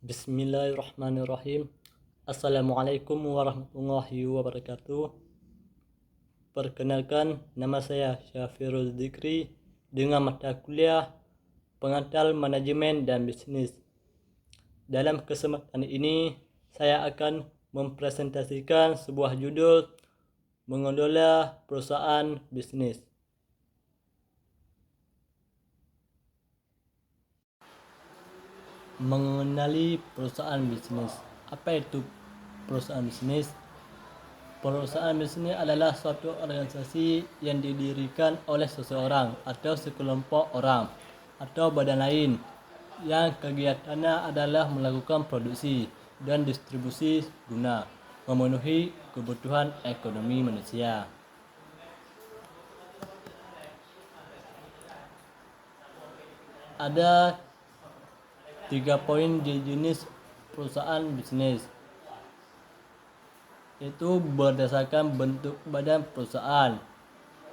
Bismillahirrahmanirrahim. Assalamualaikum warahmatullahi wabarakatuh. Perkenalkan, nama saya Syafirul Dzikri dengan mata kuliah Pengantar Manajemen dan Bisnis. Dalam kesempatan ini, saya akan mempresentasikan sebuah judul mengelola perusahaan bisnis. Mengenali perusahaan bisnis. Apa itu perusahaan bisnis? Perusahaan bisnis adalah suatu organisasi yang didirikan oleh seseorang atau sekelompok orang atau badan lain yang kegiatannya adalah melakukan produksi dan distribusi guna memenuhi kebutuhan ekonomi manusia. Ada 3 poin di jenis perusahaan bisnis, yaitu berdasarkan bentuk badan perusahaan,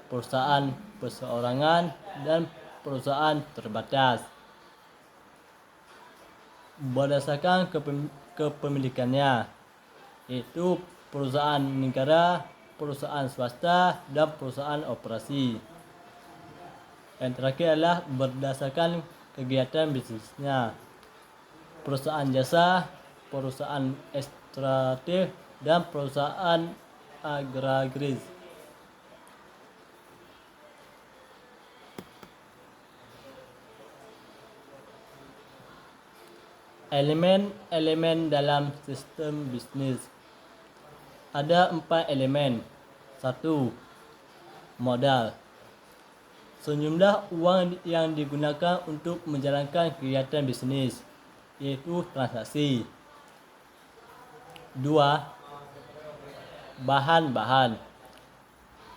perusahaan perseorangan, dan perusahaan terbatas. Berdasarkan kepemilikannya, yaitu perusahaan negara, perusahaan swasta, dan perusahaan operasi. Yang terakhir adalah berdasarkan kegiatan bisnisnya, perusahaan jasa, perusahaan ekstraktif, dan perusahaan agraris. Elemen-elemen dalam sistem bisnis. Ada 4 elemen. 1. Modal. Sejumlah uang yang digunakan untuk menjalankan kegiatan bisnis, yaitu transaksi. 2. Bahan-bahan.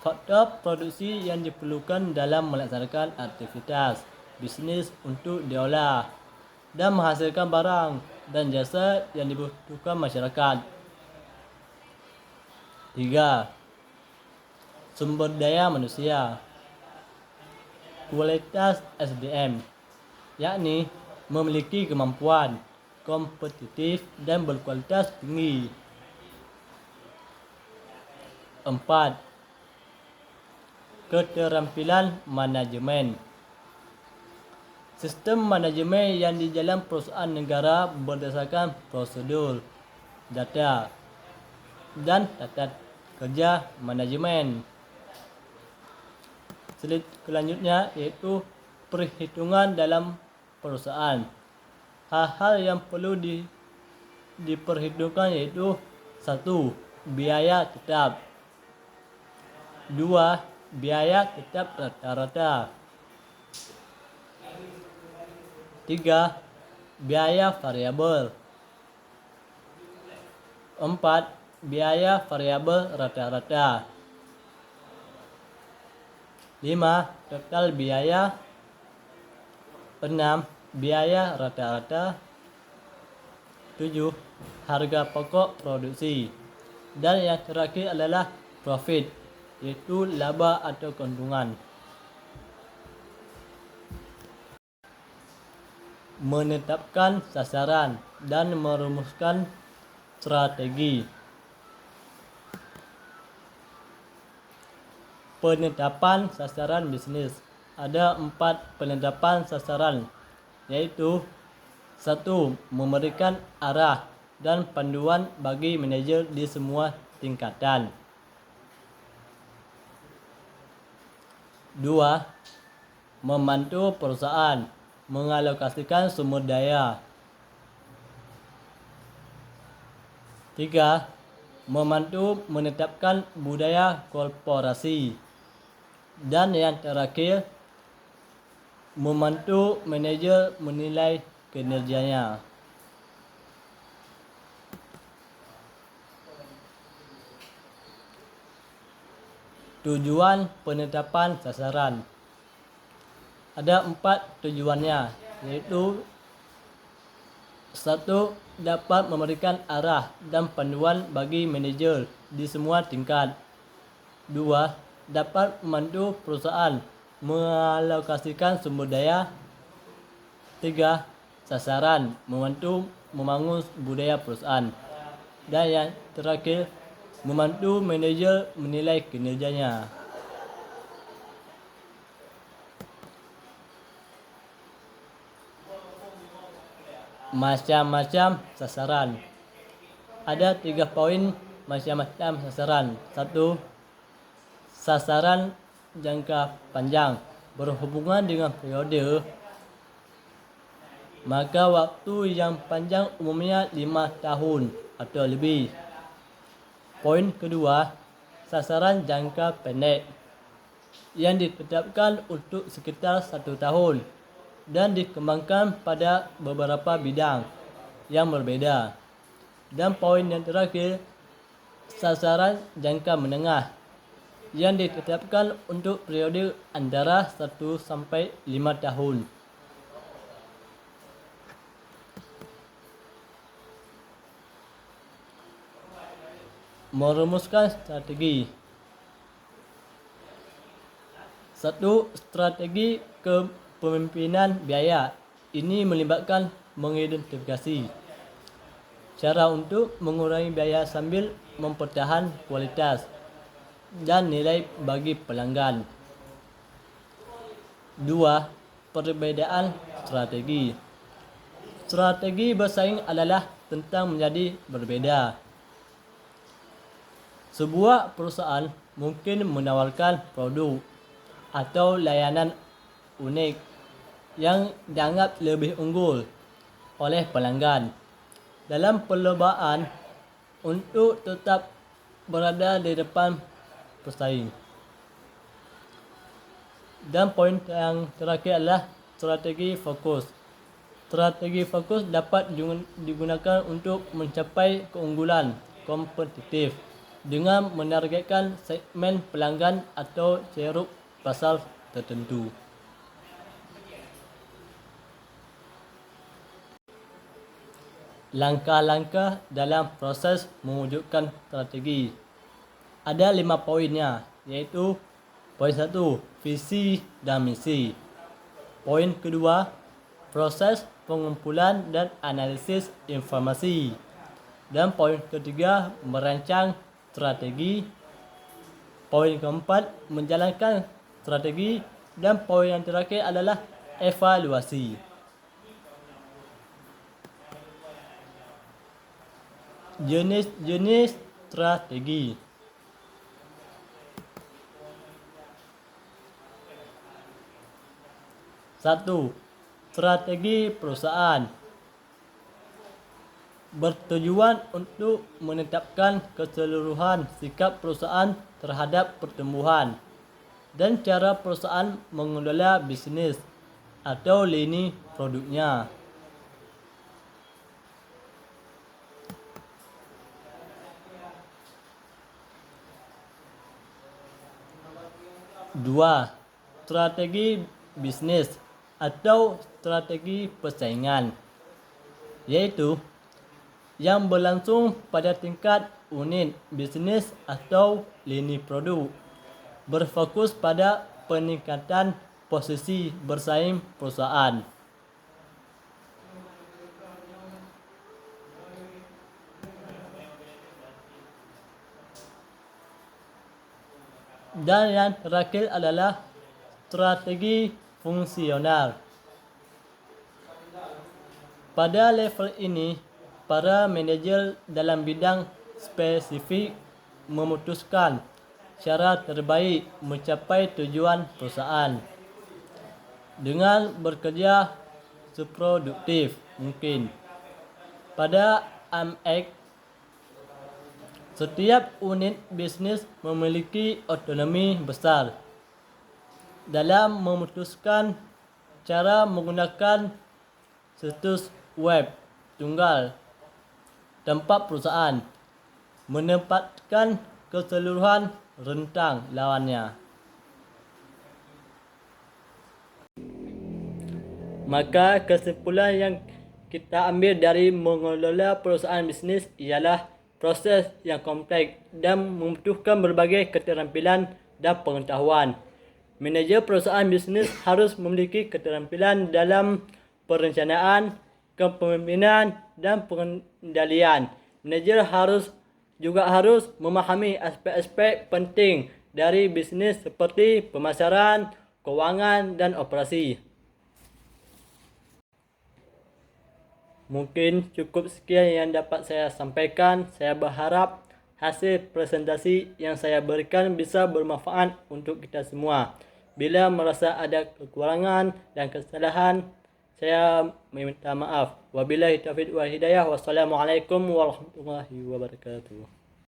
Faktor produksi yang diperlukan dalam melaksanakan aktivitas bisnis untuk diolah dan menghasilkan barang dan jasa yang dibutuhkan masyarakat. 3. Sumber daya manusia. Kualitas SDM, yakni memiliki kemampuan, kompetitif, dan berkualitas tinggi. 4. Keterampilan manajemen. Sistem manajemen yang di dalam perusahaan negara berdasarkan prosedur, data, dan tata kerja manajemen. Selanjutnya yaitu perhitungan dalam perusahaan. Hal-hal yang perlu diperhitungkan yaitu 1. Biaya tetap. 2. Biaya tetap rata-rata. 3. Biaya variabel. 4. Biaya variabel rata-rata. 5. Total biaya. 6. Biaya rata-rata. 7. Harga pokok produksi. Dan yang terakhir adalah profit, yaitu laba atau keuntungan. Menetapkan sasaran dan merumuskan strategi. Penetapan sasaran bisnis. Ada 4 penetapan sasaran, yaitu 1. Memberikan arah dan panduan bagi manajer di semua tingkatan. 2. Membantu perusahaan mengalokasikan sumber daya. 3. Membantu menetapkan budaya korporasi. Dan yang terakhir, membantu manajer menilai kinerjanya. Tujuan penetapan sasaran. Ada 4 tujuannya, yaitu 1. Dapat memberikan arah dan panduan bagi manajer di semua tingkat. 2. Dapat membantu perusahaan mengalokasikan sumber daya. 3. Sasaran, membantu membangun budaya perusahaan. Dan yang terakhir, membantu manajer menilai kinerjanya. Macam-macam sasaran. Ada 3 poin macam-macam sasaran. 1. Sasaran jangka panjang berhubungan dengan periode, maka waktu yang panjang umumnya 5 tahun atau lebih. Poin kedua, sasaran jangka pendek yang ditetapkan untuk sekitar 1 tahun dan dikembangkan pada beberapa bidang yang berbeda. Dan poin yang terakhir, sasaran jangka menengah yang ditetapkan untuk periode antara 1 sampai 5 tahun. Merumuskan strategi. 1. Strategi kepemimpinan biaya. Ini melibatkan mengidentifikasi cara untuk mengurangi biaya sambil mempertahan kualitas dan nilai bagi pelanggan. 2. Perbedaan strategi. Strategi bersaing adalah tentang menjadi berbeda. Sebuah perusahaan mungkin menawarkan produk atau layanan unik yang dianggap lebih unggul oleh pelanggan dalam perlombaan untuk tetap berada di depan pesaing. Dan poin yang terakhir adalah strategi fokus. Strategi fokus dapat digunakan untuk mencapai keunggulan kompetitif dengan menargetkan segmen pelanggan atau ceruk pasar tertentu. Langkah-langkah dalam proses mewujudkan strategi. Ada 5 poinnya, iaitu poin 1, visi dan misi. Poin kedua, proses pengumpulan dan analisis informasi. Dan poin ketiga, merancang strategi. Poin keempat, menjalankan strategi. Dan poin yang terakhir adalah evaluasi. Jenis-jenis strategi. 1. Strategi perusahaan bertujuan untuk menetapkan keseluruhan sikap perusahaan terhadap pertumbuhan dan cara perusahaan mengelola bisnis atau lini produknya. 2. Strategi bisnis atau strategi persaingan, yaitu yang berlangsung pada tingkat unit bisnis atau lini produk, berfokus pada peningkatan posisi bersaing perusahaan. Dan yang terakhir adalah strategi fungsional. Pada level ini, para manajer dalam bidang spesifik memutuskan cara terbaik mencapai tujuan perusahaan dengan bekerja seproduktif mungkin. Pada AMEC, setiap unit bisnis memiliki otonomi besar dalam memutuskan cara menggunakan situs web tunggal tempat perusahaan menempatkan keseluruhan rentang lawannya. Maka kesimpulan yang kita ambil dari mengelola perusahaan bisnis ialah proses yang kompleks dan membutuhkan berbagai keterampilan dan pengetahuan. Manajer perusahaan bisnis harus memiliki keterampilan dalam perencanaan, kepemimpinan, dan pengendalian. Manajer juga harus memahami aspek-aspek penting dari bisnis seperti pemasaran, keuangan, dan operasi. Mungkin cukup sekian yang dapat saya sampaikan. Saya berharap hasil presentasi yang saya berikan bisa bermanfaat untuk kita semua. Bila merasa ada kekurangan dan kesalahan, saya meminta maaf. Wabillahi taufiq wal hidayah. Wassalamualaikum warahmatullahi wabarakatuh.